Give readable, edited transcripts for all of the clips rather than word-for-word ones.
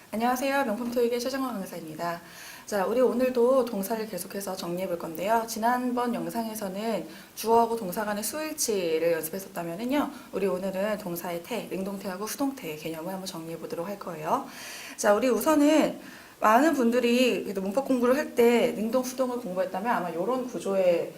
안녕하세요. 명품 토익의 최정원 강사입니다. 자, 우리 오늘도 동사를 계속해서 정리해 볼 건데요. 지난번 영상에서는 주어하고 동사 간의 수일치를 연습했었다면요. 우리 오늘은 동사의 태, 능동태하고 수동태의 개념을 한번 정리해 보도록 할 거예요. 자, 우리 우선은 많은 분들이 문법 공부를 할 때 능동, 수동을 공부했다면 아마 이런 구조의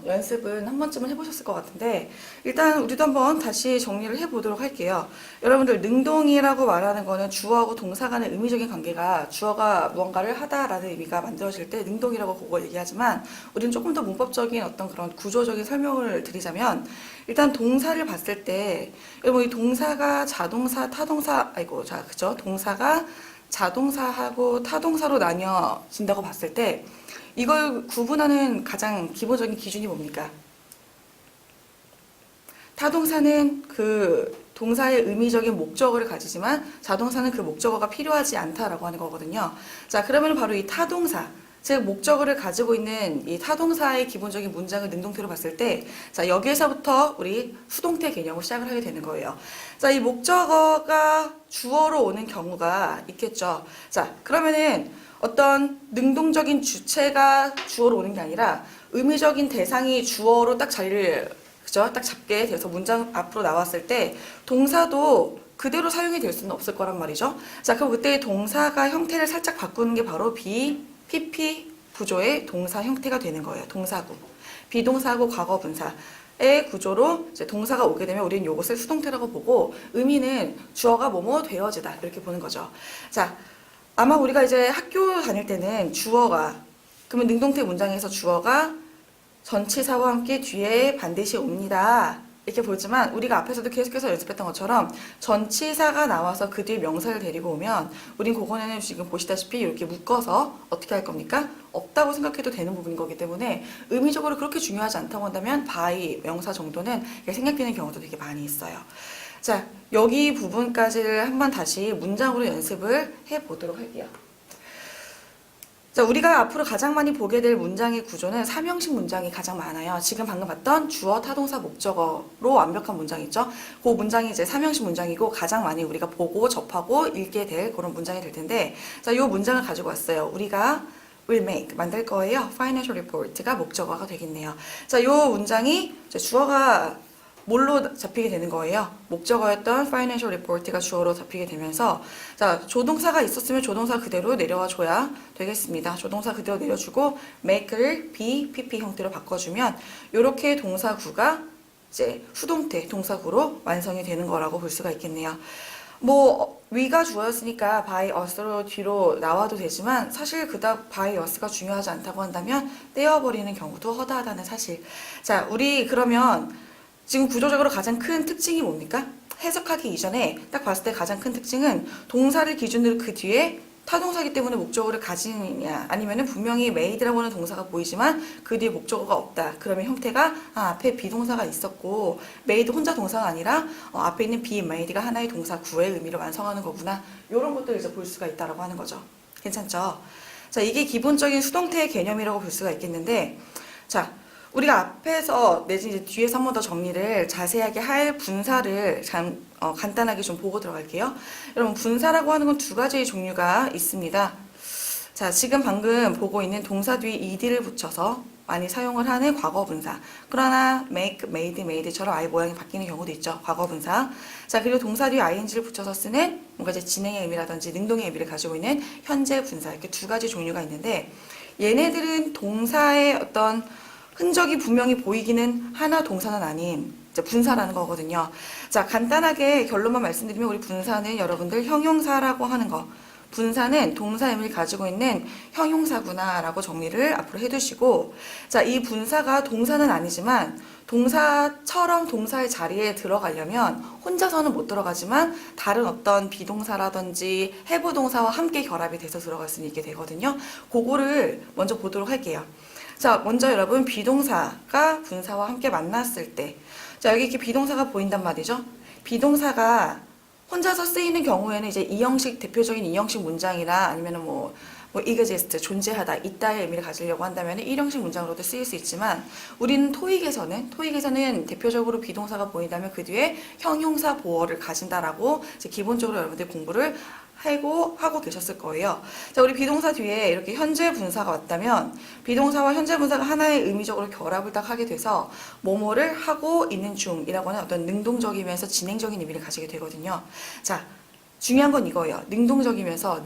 연습은 한 번쯤은 해보셨을 것 같은데, 일단 우리도 한번 다시 정리를 해보도록 할게요. 여러분들, 능동이라고 말하는 거는 주어하고 동사 간의 의미적인 관계가 주어가 무언가를 하다라는 의미가 만들어질 때 능동이라고 그걸 얘기하지만, 우리는 조금 더 문법적인 어떤 그런 구조적인 설명을 드리자면, 일단 동사를 봤을 때, 여러분 이 동사가 자동사, 타동사, 그죠? 동사가 자동사하고 타동사로 나뉘어진다고 봤을 때, 이걸 구분하는 가장 기본적인 기준이 뭡니까? 타동사는 그 동사의 의미적인 목적어를 가지지만 자동사는 그 목적어가 필요하지 않다라고 하는 거거든요. 자, 그러면 바로 이 타동사, 즉 목적어를 가지고 있는 이 타동사의 기본적인 문장을 능동태로 봤을 때, 자, 여기에서부터 우리 수동태 개념을 시작을 하게 되는 거예요. 자, 이 목적어가 주어로 오는 경우가 있겠죠. 자, 그러면은 어떤 능동적인 주체가 주어로 오는 게 아니라 의미적인 대상이 주어로 딱 자리를, 그죠? 딱 잡게 돼서 문장 앞으로 나왔을 때 동사도 그대로 사용이 될 수는 없을 거란 말이죠. 자, 그럼 그때 동사가 형태를 살짝 바꾸는 게 바로 PP 구조의 동사 형태가 되는 거예요. 동사구. 비동사하고 과거분사의 구조로 이제 동사가 오게 되면 우리는 이것을 수동태라고 보고, 의미는 주어가 뭐뭐 되어지다 이렇게 보는 거죠. 자, 아마 우리가 이제 학교 다닐 때는 주어가, 그러면 능동태 문장에서 주어가 전치사와 함께 뒤에 반드시 옵니다 이렇게 보지만, 우리가 앞에서도 계속해서 연습했던 것처럼 전치사가 나와서 그 뒤에 명사를 데리고 오면 우린 그거는 지금 보시다시피 이렇게 묶어서 어떻게 할 겁니까? 없다고 생각해도 되는 부분인 거기 때문에 의미적으로 그렇게 중요하지 않다고 한다면 by 명사 정도는 생략되는 경우도 되게 많이 있어요. 자, 여기 부분까지를 한번 다시 문장으로 연습을 해보도록 할게요. 자, 우리가 앞으로 가장 많이 보게 될 문장의 구조는 삼형식 문장이 가장 많아요. 지금 방금 봤던 주어, 타동사, 목적어로 완벽한 문장 있죠? 그 문장이 이제 삼형식 문장이고 가장 많이 우리가 보고 접하고 읽게 될 그런 문장이 될 텐데, 자, 이 문장을 가지고 왔어요. 우리가 will make, 만들 거예요. financial report가 목적어가 되겠네요. 자, 이 문장이 이제 주어가 뭘로 잡히게 되는 거예요? 목적어였던 financial report가 주어로 잡히게 되면서, 자, 조동사가 있었으면 조동사 그대로 내려와 줘야 되겠습니다. 조동사 그대로 내려주고 make를 be, pp 형태로 바꿔주면 이렇게 동사구가 이제 수동태 동사구로 완성이 되는 거라고 볼 수가 있겠네요. 뭐 위가 주어였으니까 by us로 뒤로 나와도 되지만, 사실 그닥 by us가 중요하지 않다고 한다면 떼어버리는 경우도 허다하다는 사실. 자, 우리 그러면 지금 구조적으로 가장 큰 특징이 뭡니까? 해석하기 이전에 딱 봤을 때 가장 큰 특징은 동사를 기준으로 그 뒤에 타동사기 때문에 목적어를 가지느냐, 아니면은 분명히 made라고 하는 동사가 보이지만 그 뒤에 목적어가 없다. 그러면 형태가 앞에 비동사가 있었고 made 혼자 동사가 아니라 앞에 있는 be made가 하나의 동사 구의 의미를 완성하는 거구나. 이런 것들을 이제 볼 수가 있다라고 하는 거죠. 괜찮죠? 자, 이게 기본적인 수동태의 개념이라고 볼 수가 있겠는데, 자, 우리가 앞에서 내지 이제 뒤에서 한 번 더 정리를 자세하게 할 분사를 간단하게 좀 보고 들어갈게요. 여러분, 분사라고 하는 건 두 가지의 종류가 있습니다. 자, 지금 방금 보고 있는 동사 뒤에 ed를 붙여서 많이 사용을 하는 과거분사. 그러나 make, made, made처럼 아예 모양이 바뀌는 경우도 있죠. 과거분사. 자, 그리고 동사 뒤에 ing를 붙여서 쓰는 뭔가 이제 진행의 의미라든지 능동의 의미를 가지고 있는 현재 분사. 이렇게 두 가지 종류가 있는데, 얘네들은 동사의 어떤 흔적이 분명히 보이기는 하나 동사는 아닌 이제 분사라는 거거든요. 자, 간단하게 결론만 말씀드리면 우리 분사는 여러분들 형용사라고 하는 거, 분사는 동사 의미를 가지고 있는 형용사구나 라고 정리를 앞으로 해두시고, 자, 이 분사가 동사는 아니지만 동사처럼 동사의 자리에 들어가려면 혼자서는 못 들어가지만 다른 어떤 비동사라든지 해부 동사와 함께 결합이 돼서 들어갈 수 있게 되거든요. 그거를 먼저 보도록 할게요. 자, 먼저 여러분, 비동사가 분사와 함께 만났을 때, 자, 여기 이렇게 비동사가 보인단 말이죠. 비동사가 혼자서 쓰이는 경우에는 이제 이형식, 대표적인 이형식 문장이나 아니면은 뭐 뭐 exist, 존재하다, 있다의 의미를 가지려고 한다면 일형식 문장으로도 쓰일 수 있지만 우리는 토익에서는 대표적으로 비동사가 보인다면 그 뒤에 형용사 보어를 가진다라고 이제 기본적으로 여러분들 공부를 하고 계셨을 거예요. 자, 우리 비동사 뒤에 이렇게 현재 분사가 왔다면 비동사와 현재 분사가 하나의 의미적으로 결합을 딱 하게 돼서 뭐뭐를 하고 있는 중이라고 하는 어떤 능동적이면서 진행적인 의미를 가지게 되거든요. 자, 중요한 건 이거예요. 능동적이면서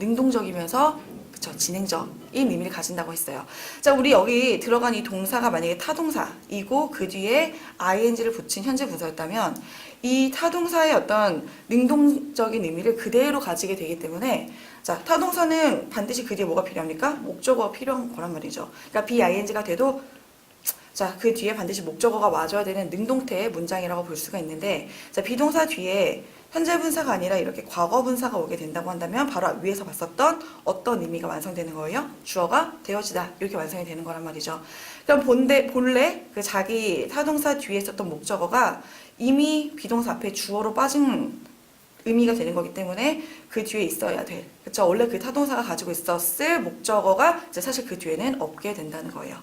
그쵸, 진행적인 의미를 가진다고 했어요. 자, 우리 여기 들어간 이 동사가 만약에 타동사이고 그 뒤에 ing를 붙인 현재 분사였다면 이 타동사의 어떤 능동적인 의미를 그대로 가지게 되기 때문에 자, 타동사는 반드시 그 뒤에 뭐가 필요합니까? 목적어가 필요한 거란 말이죠. 그러니까 BING가 돼도 자, 그 뒤에 반드시 목적어가 와줘야 되는 능동태의 문장이라고 볼 수가 있는데 자, 비동사 뒤에 현재 분사가 아니라 이렇게 과거 분사가 오게 된다고 한다면 바로 위에서 봤었던 어떤 의미가 완성되는 거예요? 주어가 되어지다 이렇게 완성이 되는 거란 말이죠. 그럼 본래 그 자기 타동사 뒤에 있었던 목적어가 이미 비동사 앞에 주어로 빠진 의미가 되는 거기 때문에 그 뒤에 있어야 돼. 그쵸? 원래 그 타동사가 가지고 있었을 목적어가 이제 사실 그 뒤에는 없게 된다는 거예요.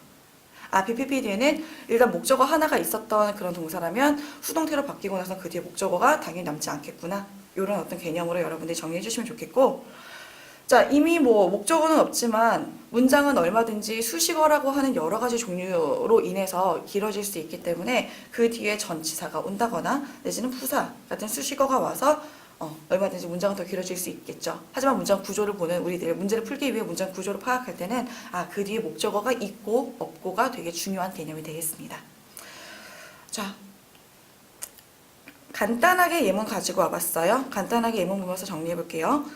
BPP 뒤에는 일단 목적어 하나가 있었던 그런 동사라면 수동태로 바뀌고 나서 그 뒤에 목적어가 당연히 남지 않겠구나. 이런 어떤 개념으로 여러분들이 정리해 주시면 좋겠고 자, 이미 뭐 목적어는 없지만 문장은 얼마든지 수식어라고 하는 여러 가지 종류로 인해서 길어질 수 있기 때문에 그 뒤에 전치사가 온다거나 내지는 부사 같은 수식어가 와서 얼마든지 문장은 더 길어질 수 있겠죠. 하지만 문장 구조를 보는 우리들 문제를 풀기 위해 문장 구조를 파악할 때는 그 뒤에 목적어가 있고 없고가 되게 중요한 개념이 되겠습니다. 자, 간단하게 예문 가지고 와봤어요. 간단하게 예문 보면서 정리해 볼게요.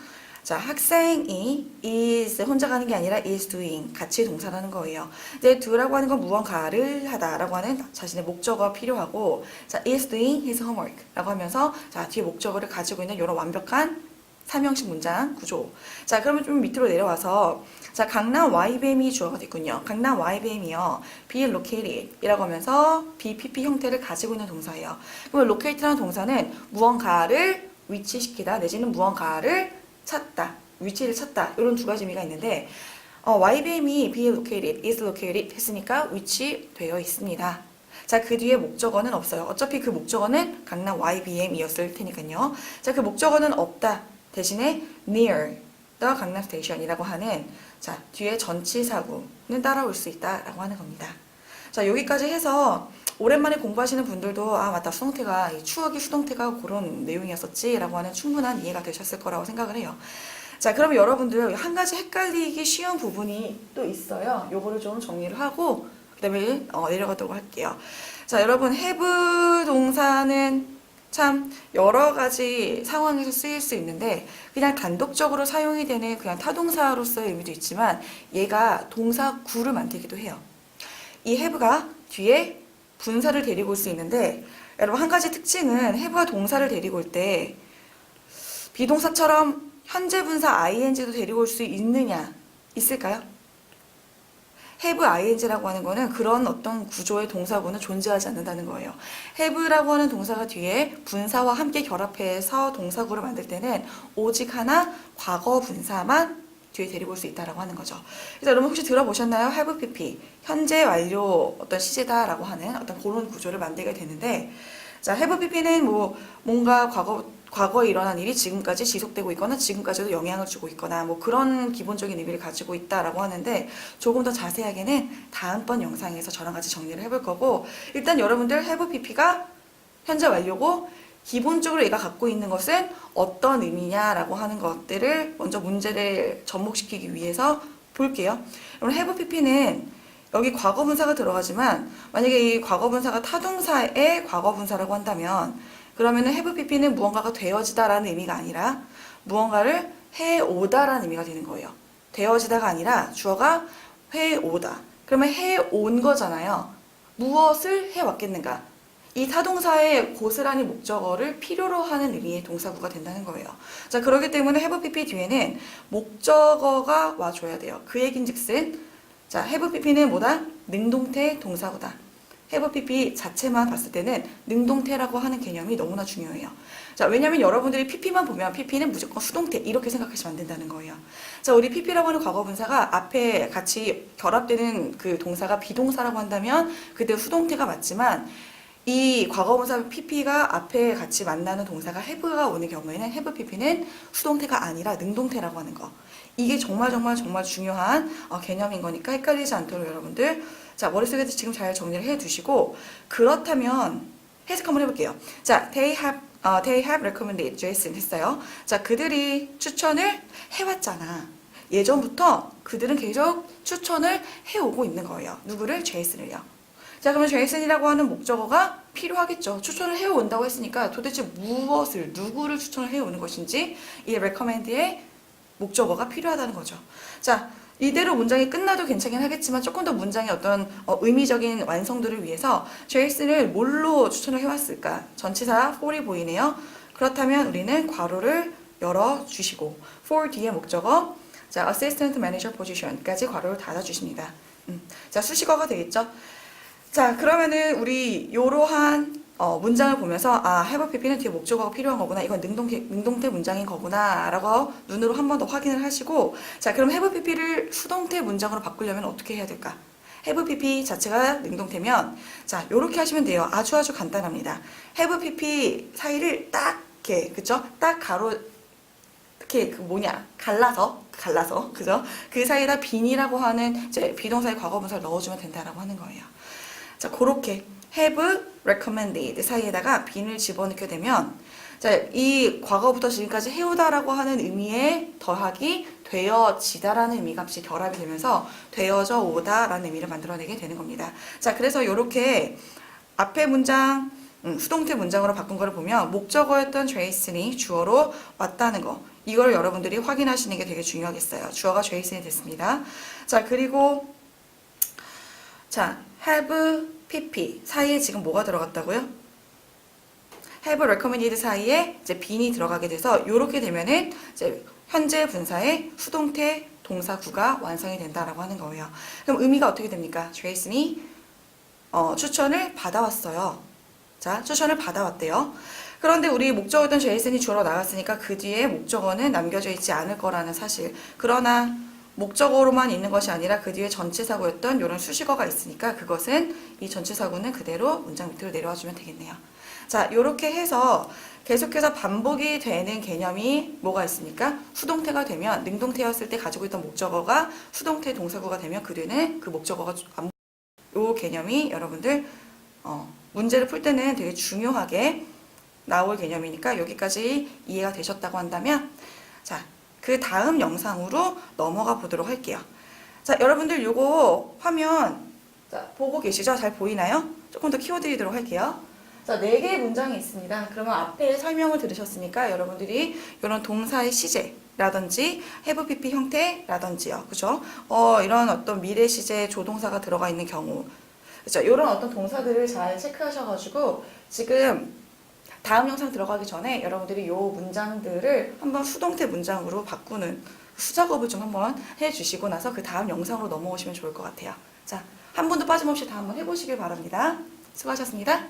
자, 학생이 is 혼자 가는 게 아니라 is doing 같이 동사라는 거예요. 이제 do라고 하는 건 무언가를 하다라고 하는 자신의 목적어가 필요하고 자, is doing his homework라고 하면서 자, 뒤에 목적어를 가지고 있는 이런 완벽한 삼형식 문장 구조. 자, 그러면 좀 밑으로 내려와서 자, 강남 YBM이 주어가 됐군요. 강남 YBM이요. be located 이라고 하면서 BPP 형태를 가지고 있는 동사예요. 그러면 locate라는 동사는 무언가를 위치시키다 내지는 무언가를 찾다, 위치를 찾다 이런 두 가지 의미가 있는데 YBM이 be located, is located 했으니까 위치되어 있습니다. 자, 그 뒤에 목적어는 없어요. 어차피 그 목적어는 강남 YBM이었을 테니까요. 자, 그 목적어는 없다. 대신에 near the 강남 station이라고 하는 자, 뒤에 전치사구는 따라올 수 있다라고 하는 겁니다. 자, 여기까지 해서 오랜만에 공부하시는 분들도 맞다 수동태가 추억이 수동태가 그런 내용이었었지 라고 하는 충분한 이해가 되셨을 거라고 생각을 해요. 자, 그럼 여러분들 한 가지 헷갈리기 쉬운 부분이 또 있어요. 요거를 좀 정리를 하고 그 다음에 내려가도록 할게요. 자, 여러분 have 동사는 참 여러 가지 상황에서 쓰일 수 있는데 그냥 단독적으로 사용이 되는 그냥 타동사로서의 의미도 있지만 얘가 동사구를 만들기도 해요. 이 have가 뒤에 분사를 데리고 올 수 있는데 여러분 한 가지 특징은 have가 동사를 데리고 올 때 비동사처럼 현재 분사 ing도 데리고 올 수 있느냐 있을까요? have ing라고 하는 거는 그런 어떤 구조의 동사구는 존재하지 않는다는 거예요. have라고 하는 동사가 뒤에 분사와 함께 결합해서 동사구를 만들 때는 오직 하나 과거 분사만 뒤에 데리고 올 수 있다라고 하는 거죠. 그래서 여러분 혹시 들어보셨나요? have pp 현재 완료 어떤 시제다라고 하는 어떤 그런 구조를 만들게 되는데 자, have pp는 뭐 뭔가 과거에 일어난 일이 지금까지 지속되고 있거나 지금까지도 영향을 주고 있거나 뭐 그런 기본적인 의미를 가지고 있다라고 하는데 조금 더 자세하게는 다음번 영상에서 저랑 같이 정리를 해볼 거고 일단 여러분들 have pp가 현재 완료고 기본적으로 얘가 갖고 있는 것은 어떤 의미냐라고 하는 것들을 먼저 문제를 접목시키기 위해서 볼게요. 그럼 have pp는 여기 과거분사가 들어가지만 만약에 이 과거분사가 타동사의 과거분사라고 한다면 그러면은 have pp는 무언가가 되어지다라는 의미가 아니라 무언가를 해오다라는 의미가 되는 거예요. 되어지다가 아니라 주어가 해오다. 그러면 해온 거잖아요. 무엇을 해왔겠는가? 이 타동사의 고스란히 목적어를 필요로 하는 의미의 동사구가 된다는 거예요. 자, 그렇기 때문에 have pp 뒤에는 목적어가 와줘야 돼요. 그 얘긴즉슨 자, have pp는 뭐다? 능동태 동사구다. have pp 자체만 봤을 때는 능동태라고 하는 개념이 너무나 중요해요. 자, 왜냐면 여러분들이 pp만 보면 pp는 무조건 수동태 이렇게 생각하시면 안 된다는 거예요. 자, 우리 pp라고 하는 과거분사가 앞에 같이 결합되는 그 동사가 비동사라고 한다면 그때 수동태가 맞지만 이 과거분사 pp가 앞에 같이 만나는 동사가 have가 오는 경우에는 have pp는 수동태가 아니라 능동태라고 하는 거. 이게 정말 중요한 개념인 거니까 헷갈리지 않도록 여러분들 자 머릿속에 지금 잘 정리를 해두시고 그렇다면 해석 한번 해볼게요. 자, they have recommended Jason 했어요. 자, 그들이 추천을 해왔잖아. 예전부터 그들은 계속 추천을 해오고 있는 거예요. 누구를? 제이슨을요. 자, 그러면 제이슨이라고 하는 목적어가 필요하겠죠. 추천을 해온다고 했으니까 도대체 무엇을, 누구를 추천을 해오는 것인지 이 recommend의 목적어가 필요하다는 거죠. 자, 이대로 문장이 끝나도 괜찮긴 하겠지만 조금 더 문장의 어떤 의미적인 완성도를 위해서 제이슨을 뭘로 추천을 해왔을까? 전치사 for이 보이네요. 그렇다면 우리는 괄호를 열어주시고 for 뒤에 목적어 자, assistant manager position까지 괄호를 닫아주십니다. 자, 수식어가 되겠죠? 자, 그러면은 우리 이러한 문장을 보면서 have pp는 뒤에 목적어가 필요한 거구나. 이건 능동태 문장인 거구나. 라고 눈으로 한 번 더 확인을 하시고 자, 그럼 have pp를 수동태 문장으로 바꾸려면 어떻게 해야 될까? have pp 자체가 능동태면 자, 요렇게 하시면 돼요. 아주 간단합니다. have pp 사이를 딱 이렇게 그쵸? 딱 가로 이렇게 갈라서 그죠? 그 사이에다 bene라고 하는 이제 비동사의 과거분사를 넣어주면 된다라고 하는 거예요. 자, 그렇게 have recommended 사이에다가 bene을 집어넣게 되면 자, 이 과거부터 지금까지 해오다라고 하는 의미에 더하기 되어지다라는 의미가 같이 결합이 되면서 되어져 오다라는 의미를 만들어내게 되는 겁니다. 자, 그래서 이렇게 앞에 문장 수동태 문장으로 바꾼 거를 보면 목적어였던 제이슨이 주어로 왔다는 거 이걸 여러분들이 확인하시는 게 되게 중요하겠어요. 주어가 제이슨이 됐습니다. 자, 그리고 자, have pp 사이에 지금 뭐가 들어갔다고요? have recommended 사이에 이제 bene이 들어가게 돼서 이렇게 되면은 이제 현재 분사의 수동태 동사구가 완성이 된다라고 하는 거예요. 그럼 의미가 어떻게 됩니까? 제이슨이 추천을 받아왔어요. 자, 추천을 받아왔대요. 그런데 우리 목적어였던 제이슨이 주어로 나갔으니까 그 뒤에 목적어는 남겨져 있지 않을 거라는 사실. 그러나 목적어로만 있는 것이 아니라 그 뒤에 전치사구였던 이런 수식어가 있으니까 그것은 이 전치사구는 그대로 문장 밑으로 내려와 주면 되겠네요. 자, 이렇게 해서 계속해서 반복이 되는 개념이 뭐가 있습니까? 수동태가 되면 능동태였을 때 가지고 있던 목적어가 수동태 동사구가 되면 그 뒤에는 그 목적어가 이 개념이 여러분들 문제를 풀 때는 되게 중요하게 나올 개념이니까 여기까지 이해가 되셨다고 한다면 자, 그 다음 영상으로 넘어가 보도록 할게요. 자, 여러분들 요거 화면 자, 보고 계시죠? 잘 보이나요? 조금 더 키워드리도록 할게요. 자, 4개의 문장이 있습니다. 그러면 앞에 설명을 들으셨으니까 여러분들이 이런 동사의 시제라든지 have pp 형태라든지요. 그죠? 이런 어떤 미래 시제 조동사가 들어가 있는 경우 그죠? 이런 어떤 동사들을 잘 체크하셔가지고 지금 다음 영상 들어가기 전에 여러분들이 이 문장들을 한번 수동태 문장으로 바꾸는 수작업을 좀 한번 해주시고 나서 그 다음 영상으로 넘어오시면 좋을 것 같아요. 자, 한 분도 빠짐없이 다 한번 해보시길 바랍니다. 수고하셨습니다.